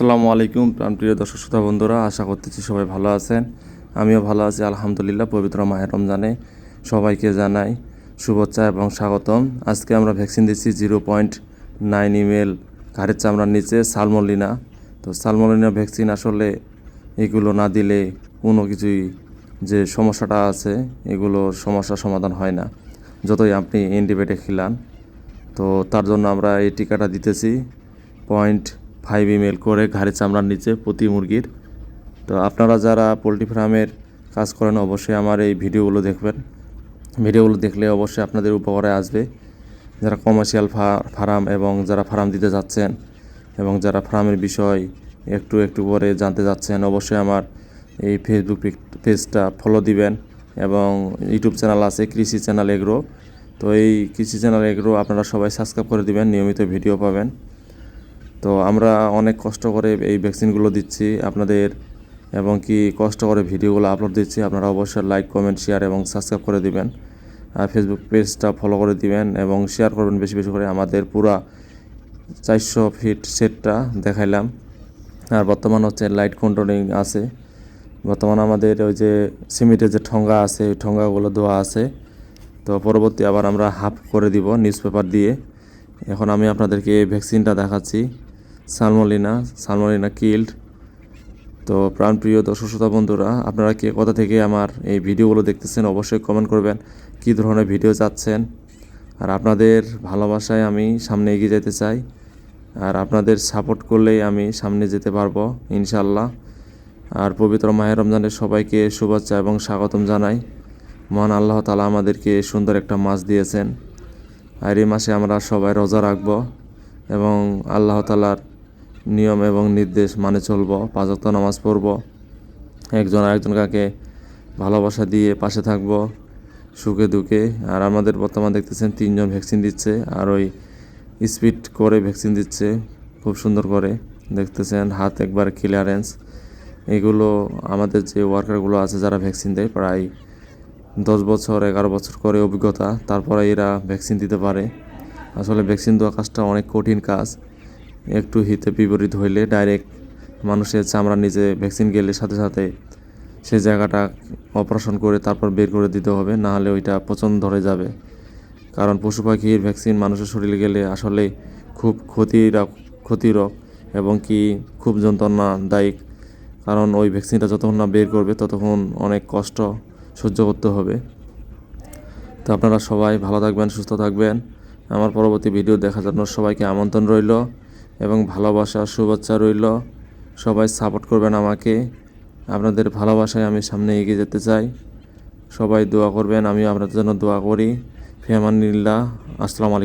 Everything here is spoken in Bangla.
আসসালামু আলাইকুম প্রিয় দর্শক শ্রোতা বন্ধুরা, আশা করতেছি সবাই ভালো আছেন। আমিও ভালো আছি আলহামদুলিল্লাহ। পবিত্র মাহে রমজানে সবাইকে জানাই শুভেচ্ছা এবং স্বাগতম। আজকে আমরা ভ্যাকসিন দিচ্ছি 0.9 ml ঘাড়ের চামড়ার নিচে সালমোনেলা। তো সালমোনেলা ভ্যাকসিন আসলে এগুলো না দিলে কোনো কিছুই যে সমস্যাটা আছে এগুলোর সমস্যার সমাধান হয় না, যতই আপনি অ্যান্টিবায়োটিক খিলান। তো তার জন্য আমরা এই টিকাটা দিতেছি 0.5 ml করে ঘাড়ের চামড়ার নিচে প্রতি মুরগির। তো আপনারা যারা পোলট্রি ফার্মের কাজ করেন অবশ্যই আমার এই ভিডিওগুলো দেখবেন। ভিডিওগুলো দেখলে অবশ্যই আপনাদের উপকারে আসবে। যারা কমার্শিয়াল ফার্ম এবং যারা ফার্ম দিতে যাচ্ছেন এবং যারা ফার্মের বিষয় একটু একটু করে জানতে যাচ্ছেন, অবশ্যই আমার এই ফেসবুক পেজটা ফলো দিবেন এবং ইউটিউব চ্যানেল আছে কৃষি চ্যানেল এগ্রো। তো এই কৃষি চ্যানেল এগ্রো আপনারা সবাই সাবস্ক্রাইব করে দিবেন, নিয়মিত ভিডিও পাবেন। তো আমরা অনেক কষ্ট করে এই ভ্যাকসিনগুলো দিচ্ছি আপনাদের এবং কি কষ্ট করে ভিডিওগুলো আপলোড দিচ্ছি। আপনারা অবশ্যই লাইক, কমেন্ট, শেয়ার এবং সাবস্ক্রাইব করে দিবেন। আর ফেসবুক পেজটা ফলো করে দিবেন এবং শেয়ার করবেন বেশি বেশি করে। আমাদের পুরা 400 ফিট সেটটা দেখাইলাম। আর বর্তমান হচ্ছে লাইট কন্ট্রোলিং আছে। বর্তমান আমাদের ওই যে সিমেন্টের যে ঠোঙ্গা আছে ওই ঠোঙ্গাগুলো দেওয়া আছে। তো পরবর্তী আবার আমরা হাফ করে দিব নিউজ পেপার দিয়ে। এখন আমি আপনাদেরকে এই ভ্যাকসিনটা দেখাচ্ছি, সালমোনেলা কিল্ড। তো প্রাণপ্রিয় দর্শক শ্রোতা বন্ধুরা, আপনারা কে কোথা থেকে আমার এই ভিডিওগুলো দেখতেছেন অবশ্যই কমেন্ট করবেন কী ধরনের ভিডিও চাচ্ছেন। আর আপনাদের ভালোবাসায় আমি সামনে এগিয়ে যেতে চাই, আর আপনাদের সাপোর্ট করলেই আমি সামনে যেতে পারবো ইনশাল্লাহ। আর পবিত্র মাহে রমজানের সবাইকে শুভেচ্ছা এবং স্বাগতম জানাই। মহান আল্লাহ তাআলা আমাদেরকে সুন্দর একটা মাস দিয়েছেন, আর এই মাসে আমরা সবাই রোজা রাখবো এবং আল্লাহ তাআলার নিয়ম এবং নির্দেশ মানে চলবো, 5 ওয়াক্ত নামাজ পড়বো, একজন আরেকজনকে ভালোবাসা দিয়ে পাশে থাকবো সুখে দুঃখে। আর আমাদের বর্তমান দেখতেছেন 3 জন ভ্যাকসিন দিচ্ছে, আর ওই স্পিড করে ভ্যাকসিন দিচ্ছে খুব সুন্দর করে দেখতেছেন, হাত একবার ক্লিয়ারেন্স। এগুলো আমাদের যে ওয়ার্কারগুলো আছে যারা ভ্যাকসিন দেয় প্রায় 10 বছর 11 বছর করে অভিজ্ঞতা, তারপরে এরা ভ্যাকসিন দিতে পারে। আসলে ভ্যাকসিন দেওয়া কাজটা অনেক কঠিন কাজ। একটু হিতে বিপরীত হইলে ডাইরেক্ট মানুষের চামড়ার নিচে ভ্যাকসিন গেলে সাথে সাথে সেই জায়গাটা অপারেশন করে তারপর বের করে দিতে হবে, না হলে ওইটা পচন ধরে যাবে। কারণ পশু পাখির ভ্যাকসিন মানুষের শরীরে গেলে আসলে খুব ক্ষতিরক এবং কি খুব যন্ত্রণাদায়ক। কারণ ওই ভ্যাকসিনটা যতক্ষণ না বের করবে ততক্ষণ অনেক কষ্ট সহ্য করতে হবে। তো আপনারা সবাই ভালো থাকবেন, সুস্থ থাকবেন। আমার পরবর্তী ভিডিও দেখার জন্য সবাইকে আমন্ত্রণ রইল এবং ভালোবাসা শুভেচ্ছা রইল। সবাই সাপোর্ট করবেন আমাকে। আপনাদের ভালোবাসায় আমি সামনে এগিয়ে যেতে চাই। সবাই দোয়া করবেন, আমিও আপনাদের জন্য দোয়া করি। ফি আমানিল্লাহ। আসসালামু আলাইকুম।